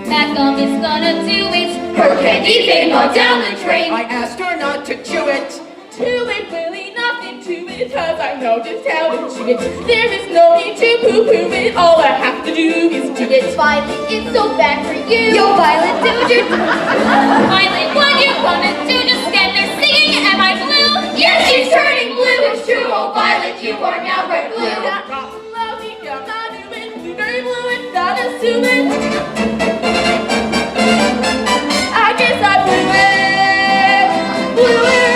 That gum is gonna do it. Her candy came on down the drain. I asked her not to chew it. To it, Willie, nothing to it, cause I know just how to chew it. There is no need to poo-poo it, all I have to do is do it. Violet, it's so bad for you. Yo, Violet, do you? Violet, what you gonna do? Just stand there singing, am I blue? Yes, she's turning blue, it's true. Oh, Violet, you are now red blue. Not Lousy, I'm not doing blueberry blue, it's not assuming. I guess I blew it, blew it.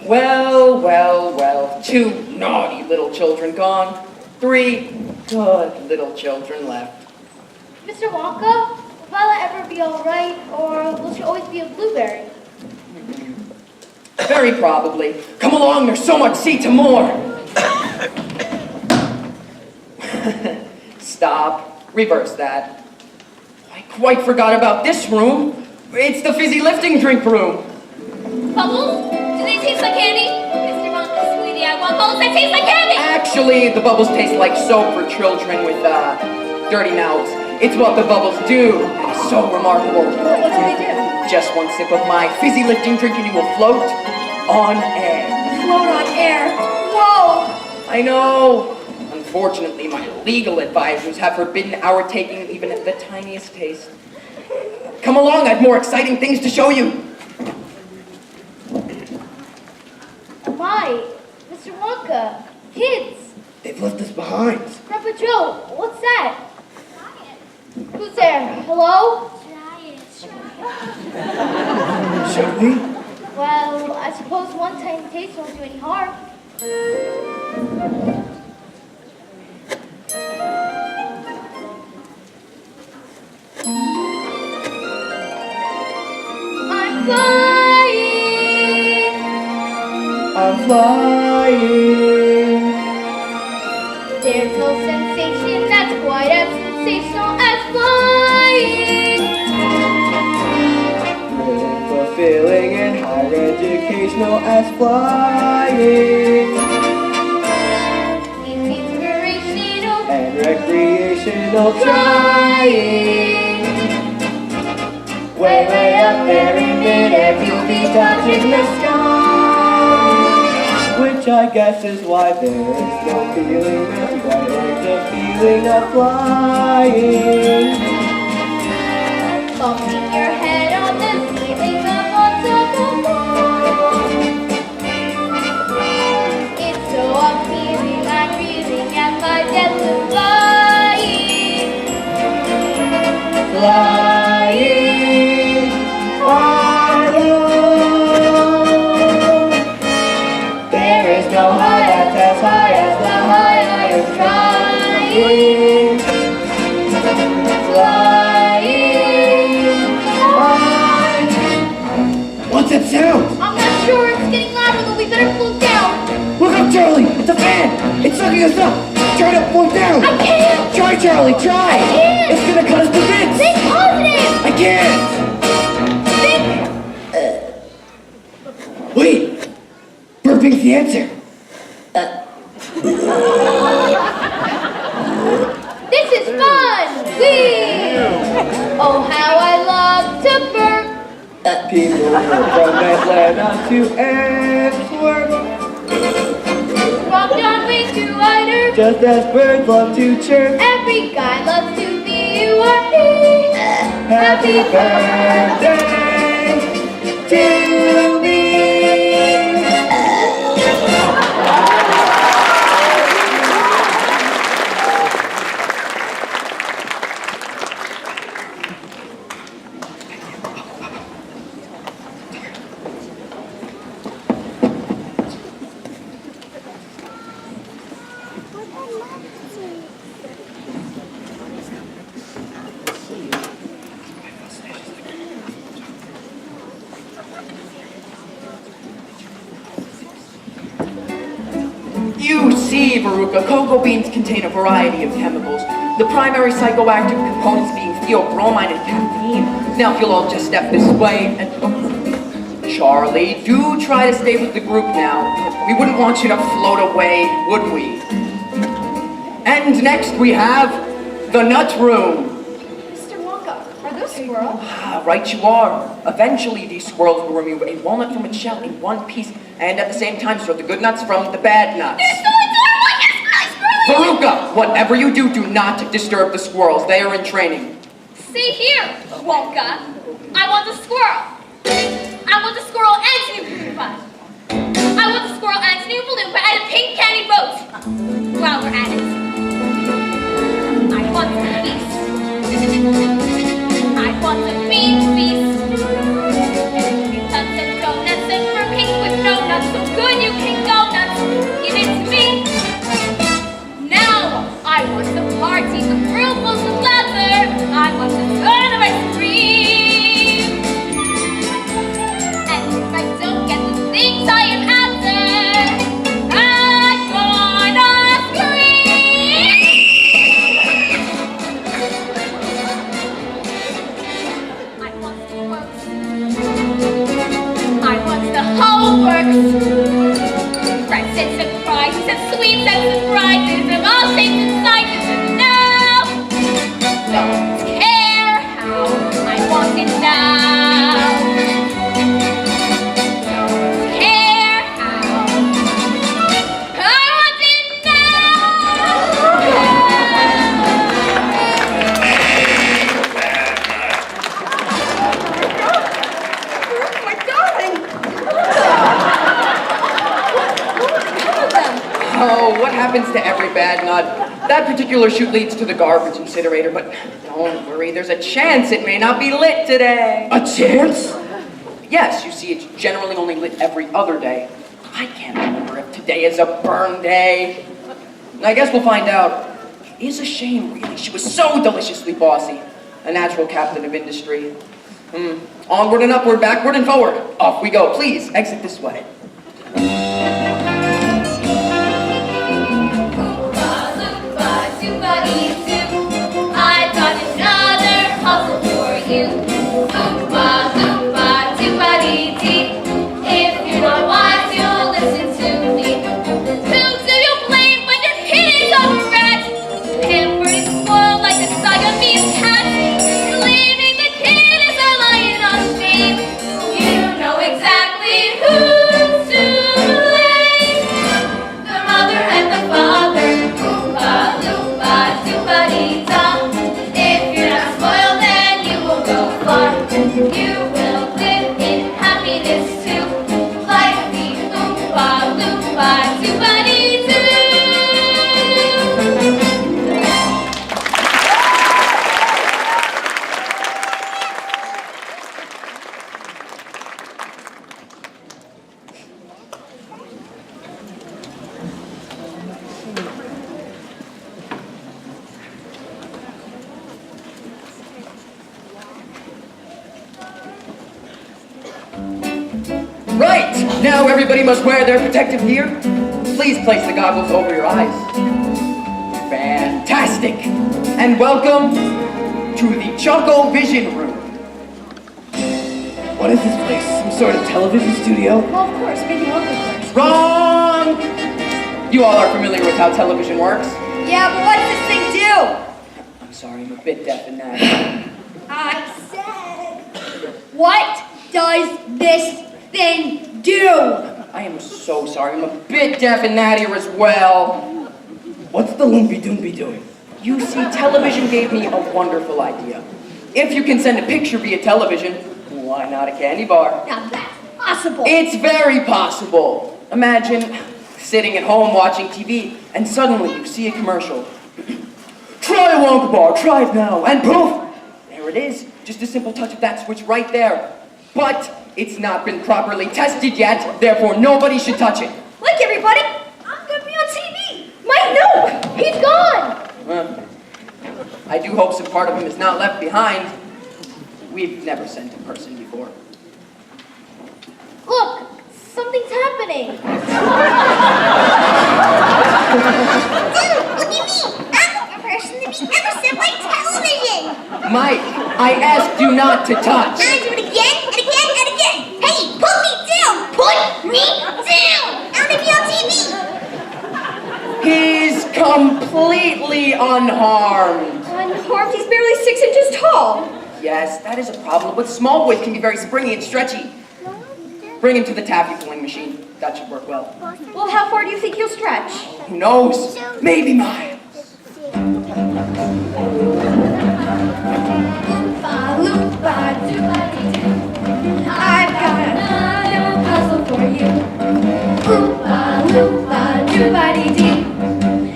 Well, well, well, 2 naughty little children gone, 3 good little children left. Mr. Wonka, will Violet ever be all right, or will she always be a blueberry? Very probably. Come along, there's so much see to more. Stop, reverse that. I quite forgot about this room. It's the fizzy lifting drink room. Bubbles? Do they taste like candy? Mr. Wonka, sweetie, I want bubbles that taste like candy! Actually, the bubbles taste like soap for children with, dirty mouths. It's what the bubbles do. It's so remarkable. What do they do? Just 1 sip of my fizzy lifting drink and you will float on air. Float on air. Whoa! I know. Unfortunately, my legal advisors have forbidden our taking even the tiniest taste. Come along, I have more exciting things to show you. Oh my, Mr. Wonka, kids. They've left us behind. Grandpa Joe, what's that? Who's there? Hello? Should we? Well, I suppose one tiny taste won't do any harm. I'm flying. I'm flying. There's no sensation that's quite as sensational as flying. Fulfilling and high educational as flying. It's inspirational And recreational trying. Way, way up there in midair, you'll be touching the sky. Which I guess is why there is no feeling that's quite like the feeling of flying. bumping your head on the ceiling up on top of the wall. It's so appealing, I'm reeling at my depth of flying. Flying higher. There is no high that's as high as the high I am trying. Flying high. What's that sound? I'm not sure, it's getting louder, though we better slow down. Look up, Charlie! It's a fan! It's sucking us up! Try to float down! I can't! Try, Charlie, try! I can't! It's gonna cut us to bits! Think positive! I can't! Wait! Burping's the answer! This is fun! Whee! Oh, how I love to burp! People from Atlanta to Antwerp, Walk down wings to wider. just as birds love to chirp. Every guy loves to be you or me. Happy birthday to me! You see, Veruca, cocoa beans contain a variety of chemicals, the primary psychoactive components being theobromine and caffeine. Now, if you'll all just step this way and... Charlie, do try to stay with the group now. We wouldn't want you to float away, would we? And next we have the nut room. Mr. Wonka, are those squirrels? Ah, right you are. Eventually, these squirrels will remove a walnut from its shell in one piece, and at the same time sort the good nuts from the bad nuts. They're so adorable! Yes, squirrels! Veruca, whatever you do, do not disturb the squirrels. They are in training. See here, Wonka. I want the squirrel. I want the squirrel and Snoopy Loompa. I want the squirrel and Snoopy Loompa and a pink candy boat. While we're at it, I want the feast. I want the bean feast. Nuts and donuts and fruitcake with no nuts. So good you can go nuts. Give it to me. Now I want the party with rubles of leather. I want the fun of ice cream. And if I don't get the things I am after, I'm gonna scream. I want the works. I want the whole works. Presents and prizes and sweets and surprises of all shapes and sizes. And now, don't care how I want it now. Don't care how I want it My darling! Oh, what happens to every bad nut? That particular chute leads to the garbage incinerator, but don't worry, there's a chance it may not be lit today. A chance? Yes, you see, it's generally only lit every other day. I can't remember if today is a burn day. I guess we'll find out. It is a shame, really. She was so deliciously bossy. A natural captain of industry. Onward and upward, backward and forward. Off we go. Please, exit this way. Oompa Loompa, Doompa-dee-doo. I've got another puzzle for you. Oompa Loompa, Doompa-dee-dee. If Now everybody must wear their protective gear. Please place the goggles over your eyes. Fantastic! And welcome to the Choco Vision Room. What is this place? Some sort of television studio? Well, of course, making love first. Wrong! You all are familiar with how television works. Yeah, but what does this thing do? I'm sorry, I'm a bit deaf in that. I said, what does this thing do? I am so sorry, I'm a bit deaf in that ear as well. What's the Lumpy Doompy doing? You see, television gave me a wonderful idea. If you can send a picture via television, why not a candy bar? Now that's possible. It's very possible. Imagine sitting at home watching TV, and suddenly you see a commercial. Try a Wonka bar, try it now, and poof! There it is, just a simple touch of that switch right there. But it's not been properly tested yet, therefore nobody should touch it. Look, everybody, I'm gonna be on TV. Mike, no, he's gone. I do hope some part of him is not left behind. We've never sent a person before. Look, something's happening. Dude, look at me! I'm the person to be ever sent by television! Mike, I asked you not to touch. I do it again and again and again! Hey, put me down! Put me down! I want to be on TV! He's completely unharmed. Unharmed, he's barely 6 inches tall. Yes, that is a problem, but small boys can be very springy and stretchy. Bring him to the taffy pulling machine. That should work well. Well, how far do you think he'll stretch? Who knows? Maybe miles. Oompa Loompa doobity-doo. I've got another puzzle for you. Oompa Loompa doobity-dee.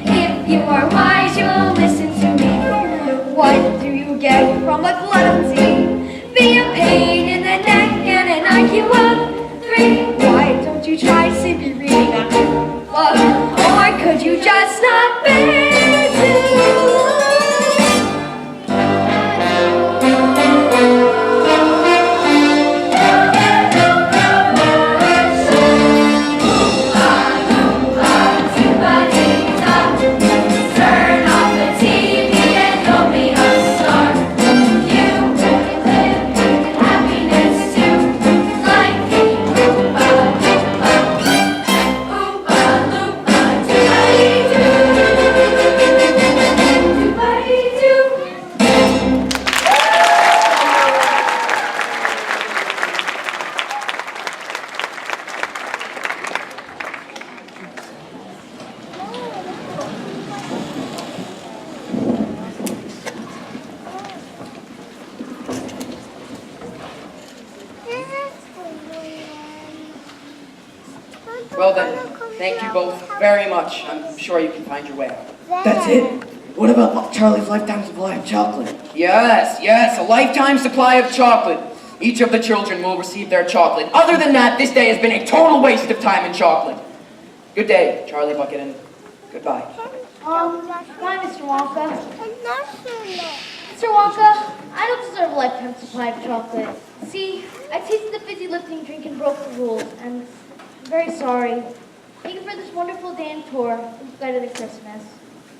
If you are wise, you'll listen to me. What do you get from a glutton? Be a pain in the neck and an IQ of 3. Why don't you try simply reading a book? Or could you just not bear to? Well then, thank you both very much. I'm sure you can find your way out. That's it? What about Charlie's lifetime supply of chocolate? Yes, a lifetime supply of chocolate. Each of the children will receive their chocolate. Other than that, this day has been a total waste of time and chocolate. Good day, Charlie Bucket, and goodbye. Bye, Mr. Wonka. Mr. Wonka, I don't deserve a lifetime supply of chocolate. See, I tasted the fizzy lifting drink and broke the rules, and I'm very sorry. Thank you for this wonderful day and tour in spite of the Christmas.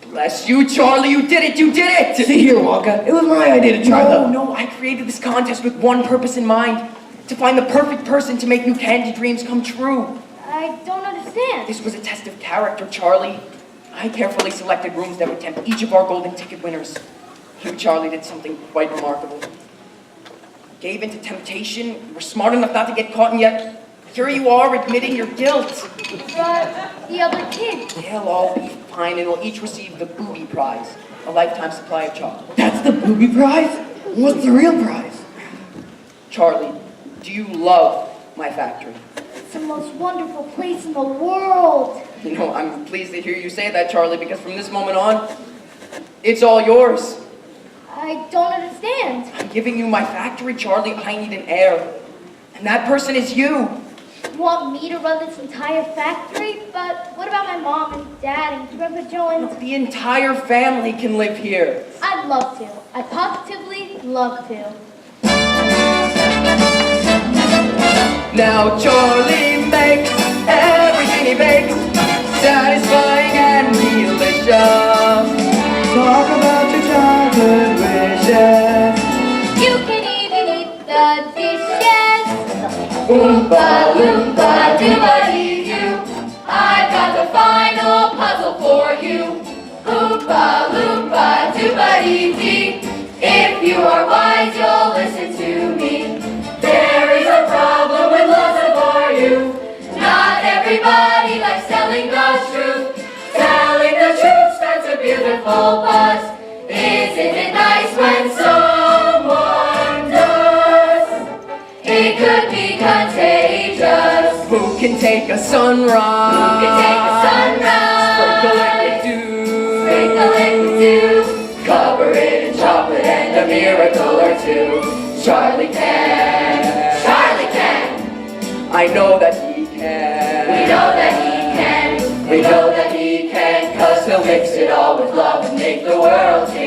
Bless you, Charlie, you did it! See here, Wonka, it was my idea to try No, I created this contest with one purpose in mind. To find the perfect person to make new candy dreams come true. I don't understand. This was a test of character, Charlie. I carefully selected rooms that would tempt each of our golden ticket winners. You, Charlie, did something quite remarkable. Gave into temptation, you were smart enough not to get caught, and yet here you are admitting your guilt. But the other kids. They'll all be fine and will each receive the booby prize, a lifetime supply of chocolate. That's the booby prize? What's the real prize? Charlie, do you love my factory? It's the most wonderful place in the world. You know, I'm pleased to hear you say that, Charlie, because from this moment on, it's all yours. I don't understand. I'm giving you my factory, Charlie. I need an heir. And that person is you. You want me to run this entire factory? But what about my mom and dad and Grandpa Joe and... The entire family can live here. I'd love to. I'd positively love to. Now Charlie makes everything he bakes satisfying and delicious. Talk about your childhood wishes. You can even eat the dishes. Oompa Loompa doobity-doo, I've got the final puzzle for you. Oompa Loompa doobity-dee, if you are wise, you'll listen to me. There is a problem with lots of our youth. Not everybody likes telling the truth. Telling the truth starts a beautiful buzz. Isn't it nice when someone does? It could be contagious. Who can take a sunrise? Who can take a sunrise? Sprinkle it with dew. Sprinkle it with dew. Cover it in chocolate and a miracle or two. Charlie can. Charlie can. I know that he can. We know that he can. We know that he can. 'Cause he'll mix it all with love and make the world change.